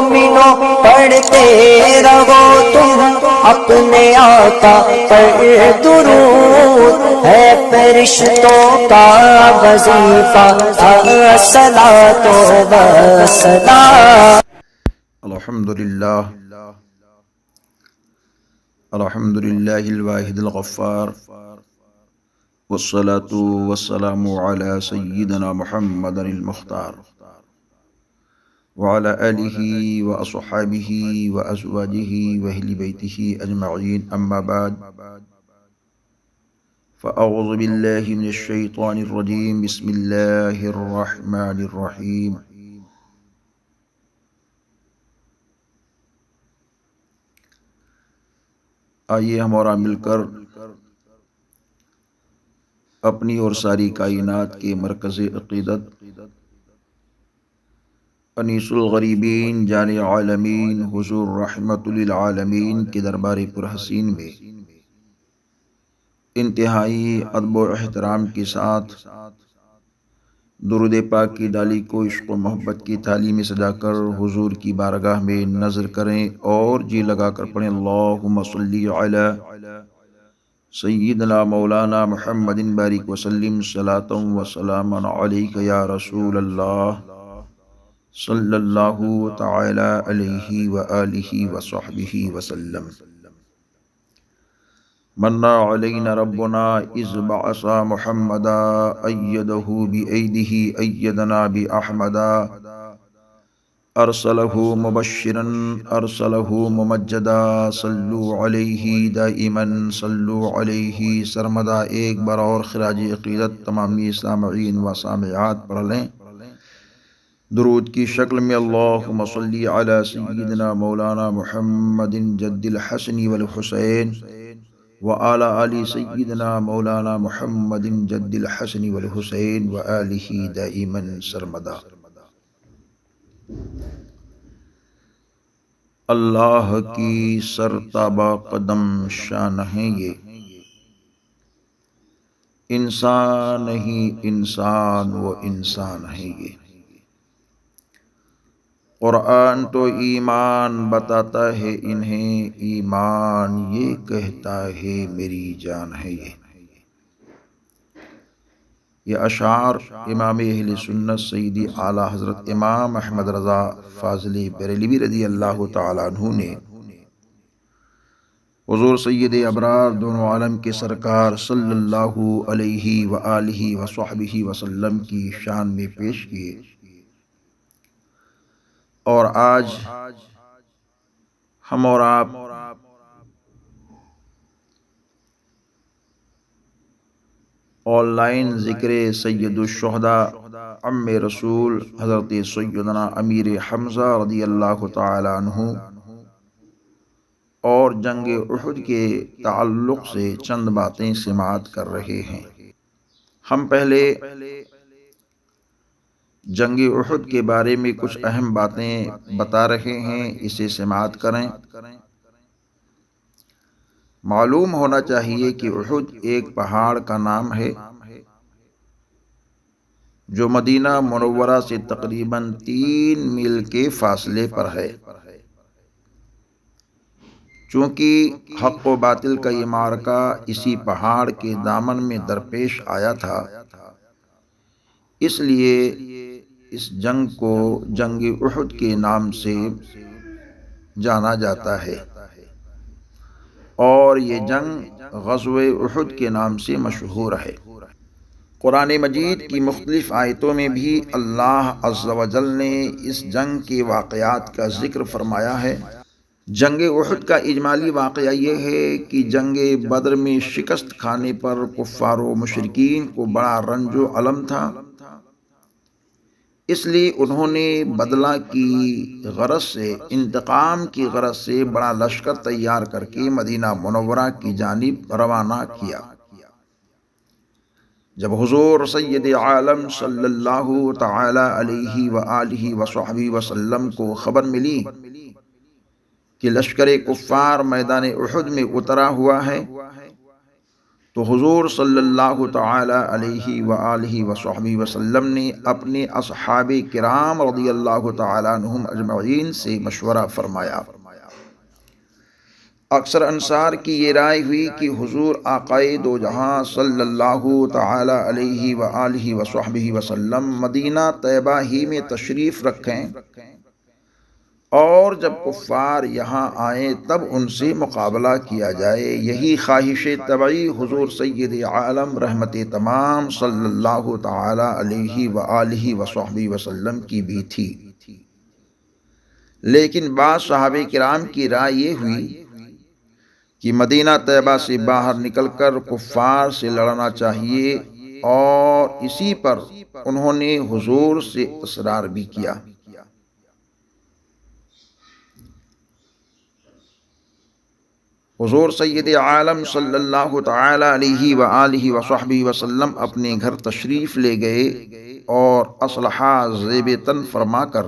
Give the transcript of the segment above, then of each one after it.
مومنوں پڑھتے رہو تم اپنے آقا پر درود، ہے فرشتوں کا وظیفہ الصلاۃ والسلام۔ الحمد لله الواحد الغفار، والصلاة والسلام على سيدنا محمد المختار وعلى آله وأصحابه وأزواجه وأهل بيته أجمعين، أما بعد، فأعوذ بالله من الشيطان الرجيم، بسم الله الرحمن الرحيم۔ آئیے ہمارا مل کر اپنی اور ساری کائنات کے مرکز عقیدت انیس الغریبین جان عالمین حضور رحمت للعالمین کے دربار پرحسین میں انتہائی ادب و احترام کے ساتھ درود پاک کی ڈالی کو عشق و محبت کی تھالی میں سجا کر حضور کی بارگاہ میں نظر کریں اور جی لگا کر پڑھیں، اللہم صلی علی سیدنا مولانا محمد بارک وسلم صلاۃ و سلام علیک یا رسول اللہ صلی اللہ تعالی علیہ وآلہ وصحبہ وسلم۔ من علینا ربنا اذ بعث محمدا ایدہ بایدہ ایدنا باحمدا، ارسلہ مبشرا ارسلہ ممجدا، صلو علیہ دائما صلو علیہ سرمدا۔ ایک بار اور خراج عقیدت تمامی سامعین و سامعات پڑھ لیں درود کی شکل میں، اللہم صلی علی سیدنا مولانا محمد جد الحسن والحسین وعلی آل سیدنا مولانا محمد جد الحسن والحسین وآلہ دائما سرمدا۔ اللہ کی سرتابہ قدم شان ہے یہ، انسان نہیں انسان وہ انسان ہے یہ۔ قرآن تو ایمان بتاتا ہے انہیں، ایمان یہ کہتا ہے میری جان ہے یہ۔ یہ اشعار امام اہل سنت سیدی اعلیٰ حضرت امام احمد رضا فاضلی بریلوی رضی اللہ تعالیٰ عنہ نے حضور سید ابرار دونوں عالم کے سرکار صلی اللہ علیہ وآلہ وصحبہ وسلم کی شان میں پیش کیے، اور آج ہم اور آپ آن لائن ذکر سید الشہداء عم رسول حضرت سیدنا امیر حمزہ رضی اللہ تعالی عنہ اور جنگ احد کے تعلق سے چند باتیں سماعت کر رہے ہیں۔ ہم پہلے جنگ احد کے بارے میں کچھ اہم باتیں بتا رہے ہیں، اسے سماعت کریں۔ معلوم ہونا چاہیے کہ احد ایک پہاڑ کا نام ہے جو مدینہ منورہ سے تقریباً 3 میل کے فاصلے پر ہے۔ چونکہ حق و باطل کا یہ معرکہ اسی پہاڑ کے دامن میں درپیش آیا تھا، اس لیے اس جنگ کو جنگ احد کے نام سے جانا جاتا ہے، اور یہ جنگ غزوہ احد کے نام سے مشہور ہے۔ قرآن مجید کی مختلف آیتوں میں بھی اللہ عز و جل نے اس جنگ کے واقعات کا ذکر فرمایا ہے۔ جنگ احد کا اجمالی واقعہ یہ ہے کہ جنگ بدر میں شکست کھانے پر کفار و مشرکین کو بڑا رنج و الم تھا، اس لیے انہوں نے بدلہ کی غرض سے، انتقام کی غرض سے بڑا لشکر تیار کر کے مدینہ منورہ کی جانب روانہ کیا۔ جب حضور سید عالم صلی اللہ تعالی علیہ وآلہ وصحبہ وسلم کو خبر ملی کہ لشکر کفار میدان احد میں اترا ہوا ہے، تو حضور صلی اللہ تعالی علیہ وآلہ وصحبہ وسلم نے اپنے اصحاب کرام رضی اللہ تعالی عنہم اجمعین سے مشورہ فرمایا۔ اکثر انصار کی یہ رائے ہوئی کہ حضور آقائے دو جہاں صلی اللہ تعالی علیہ وآلہ وصحبہ وسلم مدینہ طیبہ ہی میں تشریف رکھیں، اور جب کفار یہاں آئیں تب ان سے مقابلہ کیا جائے۔ یہی خواہش طبعی حضور سید عالم رحمت تمام صلی اللہ تعالی علیہ وآلہ وصحبہ وسلم کی بھی تھی، لیکن بعض صحابہ کرام کی رائے یہ ہوئی کہ مدینہ طیبہ سے باہر نکل کر کفار سے لڑنا چاہیے، اور اسی پر انہوں نے حضور سے اصرار بھی کیا۔ حضور سید عالم صلی اللہ تعالی علیہ وآلہ وصحبہ وسلم اپنے گھر تشریف لے گئے اور اسلحہ زیب تن فرما کر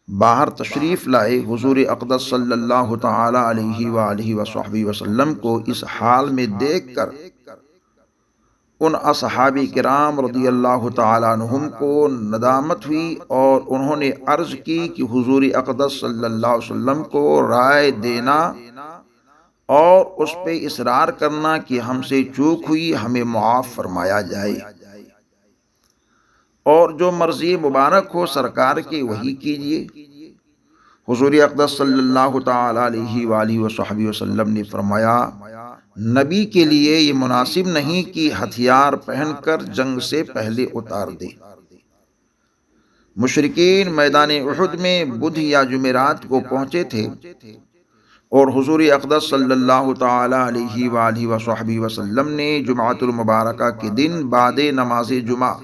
باہر تشریف لائے۔ حضور اقدس صلی اللہ تعالی علیہ وآلہ وصحبہ وسلم کو اس حال میں دیکھ کر ان اصحاب کرام رضی اللہ تعالی عنہم کو ندامت ہوئی، اور انہوں نے عرض کی کہ حضور اقدس صلی اللہ علیہ وسلم کو رائے دینا اور اس پہ اصرار کرنا کہ ہم سے چوک ہوئی، ہمیں معاف فرمایا جائے، اور جو مرضی مبارک ہو سرکار کی وہی کیجیے۔ حضور اقدس صلی اللہ تعالی علیہ وآلہ وصحبہ وسلم نے فرمایا، نبی کے لیے یہ مناسب نہیں کہ ہتھیار پہن کر جنگ سے پہلے اتار دے۔ مشرکین میدان احد میں بدھ یا جمعرات کو پہنچے تھے، اور حضور اقدس صلی اللہ تعالی علیہ وآلہ وصحبہ وسلم نے جمعۃ المبارکہ کے دن بعد نماز جمعہ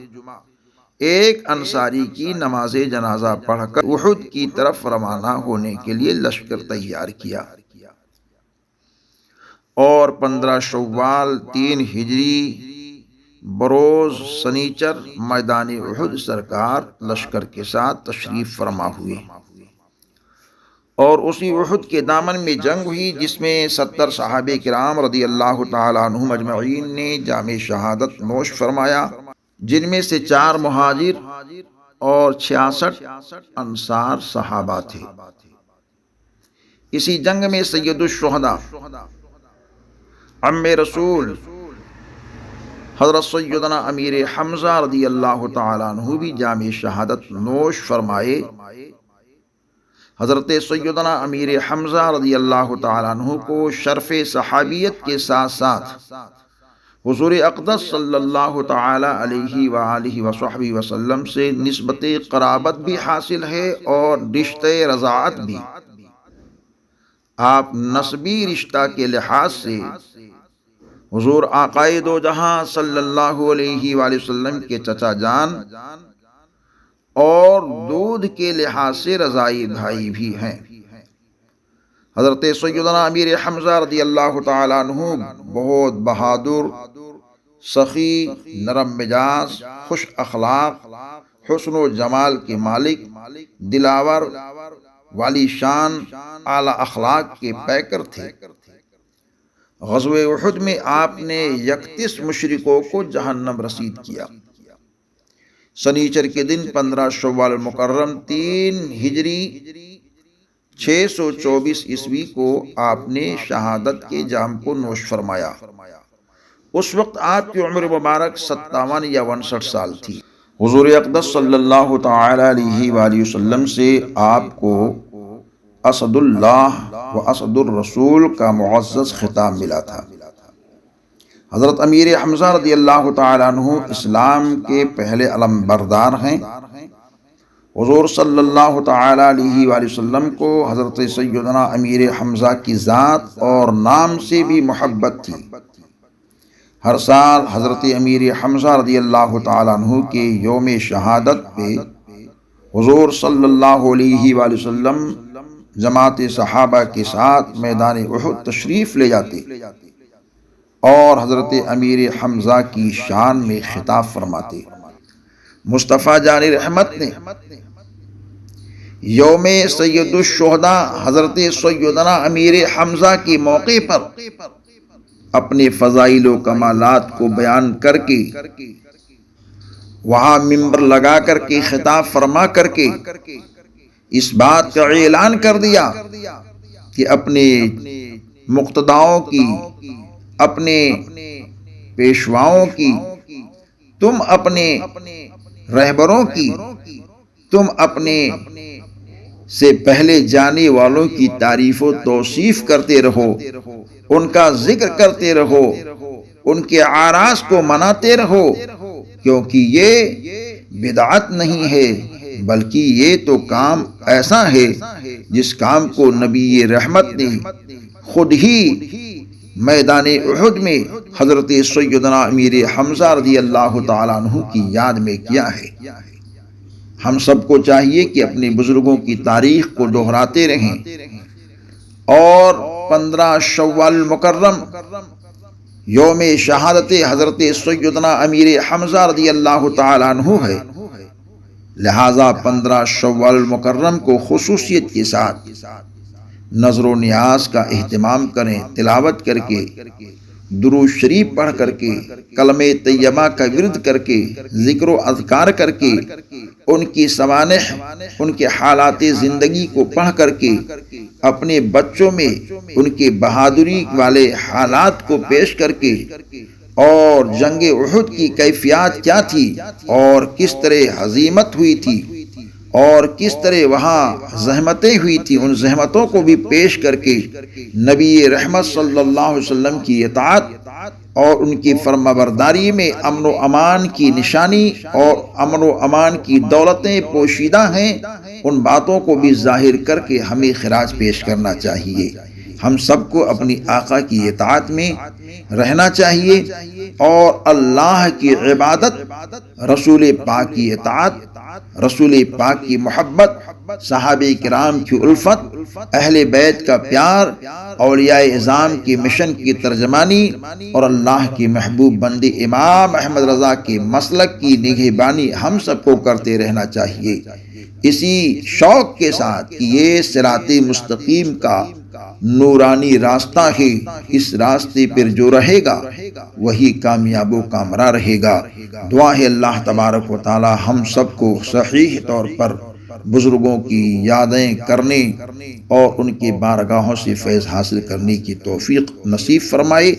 ایک انصاری کی نماز جنازہ پڑھ کر احد کی طرف روانہ ہونے کے لیے لشکر تیار کیا، اور 15 شوال 3 ہجری بروز سنیچر میدان احد سرکار لشکر کے ساتھ تشریف فرما ہوئے، اور اسی احد کے دامن میں جنگ ہوئی جس میں 70 صحابہ کرام رضی اللہ تعالی عنہم اجمعین نے جام شہادت نوش فرمایا، جن میں سے 4 مہاجر اور 66 انصار صحابہ تھے۔ اسی جنگ میں سید الشہداء عم رسول حضرت سیدنا امیر حمزہ رضی اللہ تعالیٰ عنہ بھی جام شہادت نوش فرمائے۔ حضرت سیدنا امیر حمزہ رضی اللہ تعالیٰ عنہ کو شرف صحابیت کے ساتھ ساتھ حضور اقدس صلی اللہ تعالی علیہ وآلہ وصحبہ وسلم سے نسبت قرابت بھی حاصل ہے، اور رشتہ رضاعت بھی۔ آپ نسبی رشتہ کے لحاظ سے حضور آقائے دو جہاں صلی اللہ علیہ وآلہ وسلم کے چچا جان، اور دودھ کے لحاظ سے رضائی بھائی بھی ہیں۔ حضرت سیدنا امیر حمزہ رضی اللہ تعالیٰ عنہ بہت بہادر، سخی، نرم مزاج، خوش اخلاق، حسن و جمال کے مالک، دلاور، والی شان، اعلیٰ اخلاق کے پیکر تھے۔ غزوہ احد میں آپ نے 31 مشرکوں کو جہنم رسید کیا۔ سنیچر کے دن 15 شوال المکرم 3 ہجری 624 عیسوی کو آپ نے شہادت کے جام کو نوش فرمایا۔ اس وقت آپ کی عمر مبارک 57 یا 59 سال تھی۔ حضور اقدس صلی اللہ تعالی علیہ وآلہ وسلم سے آپ کو اسد اللہ و اسد الرسول کا معزز خطاب ملا تھا۔ حضرت امیر حمزہ رضی اللہ تعالی عنہ اسلام کے پہلے علم بردار ہیں۔ حضور صلی اللہ تعالی علیہ وآلہ وسلم کو حضرت سیدنا امیر حمزہ کی ذات اور نام سے بھی محبت تھی۔ ہر سال حضرت امیر حمزہ رضی اللہ تعالی عنہ کے یوم شہادت پہ حضور صلی اللہ علیہ وآلہ وسلم جماعت صحابہ کے ساتھ میدان احد تشریف لے جاتے اور حضرت امیر حمزہ کی شان میں خطاب فرماتے۔ مصطفیٰ جان رحمت نے یوم سید الشہداء حضرت سیدنا امیر حمزہ کے موقع پر اپنے فضائل و کمالات کو بیان کر کے، وہاں ممبر لگا کر کے خطاب فرما کر کے اس بات کا اعلان کر دیا کہ اپنے مقتداؤں کی، اپنے پیشواؤں کی، تم اپنے رہبروں کی، تم اپنے سے پہلے جانے والوں کی تعریف و توصیف کرتے رہو، ان کا ذکر کرتے رہو، ان کے اعراض کو مناتے رہو، کیونکہ یہ بدعت نہیں ہے بلکہ یہ تو کام ایسا ہے جس کام کو نبی رحمت نے خود ہی میدان احد میں حضرت سیدنا امیر حمزہ رضی اللہ تعالیٰ عنہ کی یاد میں کیا ہے۔ ہم سب کو چاہیے کہ اپنے بزرگوں کی تاریخ کو دہراتے رہیں، اور 15 شوال المکرم یوم شہادت حضرت سیدنا امیر حمزہ رضی اللہ تعالیٰ عنہ ہے، لہذا 15 شوال المکرم کو خصوصیت کے ساتھ نظر و نیاز کا اہتمام کریں، تلاوت کر کے، درود شریف پڑھ کر کے، کلمہ طیبہ کا ورد کر کے، ذکر و اذکار کر کے، ان کی سوانح، ان کے حالات زندگی کو پڑھ کر کے اپنے بچوں میں ان کے بہادری والے حالات کو پیش کر کے، اور جنگ احد کی کیفیات کیا تھی اور کس طرح ہزیمت ہوئی تھی اور کس طرح وہاں زحمتیں ہوئی تھی، ان زحمتوں کو بھی پیش کر کے نبی رحمت صلی اللہ علیہ وسلم کی اطاعت اور ان کی فرمانبرداری میں امن و امان کی نشانی اور امن و امان کی دولتیں پوشیدہ ہیں، ان باتوں کو بھی ظاہر کر کے ہمیں خراج پیش کرنا چاہیے۔ ہم سب کو اپنی آقا کی اطاعت میں رہنا چاہیے اور اللہ کی عبادت، رسول پاک کی اطاعت، رسول پاک کی محبت، صحابہ کرام کی الفت، اہل بیت کا پیار، اولیاء اعظام کی مشن کی ترجمانی اور اللہ کی محبوب بندے امام احمد رضا کے مسلک کی نگہبانی ہم سب کو کرتے رہنا چاہیے، اسی شوق کے ساتھ کہ یہ صراط مستقیم کا نورانی راستہ ہے، اس راستے پر جو رہے گا وہی کامیاب و کامرا رہے گا۔ دعا ہے اللہ تبارک و تعالی ہم سب کو صحیح طور پر بزرگوں کی یادیں کرنے اور ان کی بارگاہوں سے فیض حاصل کرنے کی توفیق نصیب فرمائے۔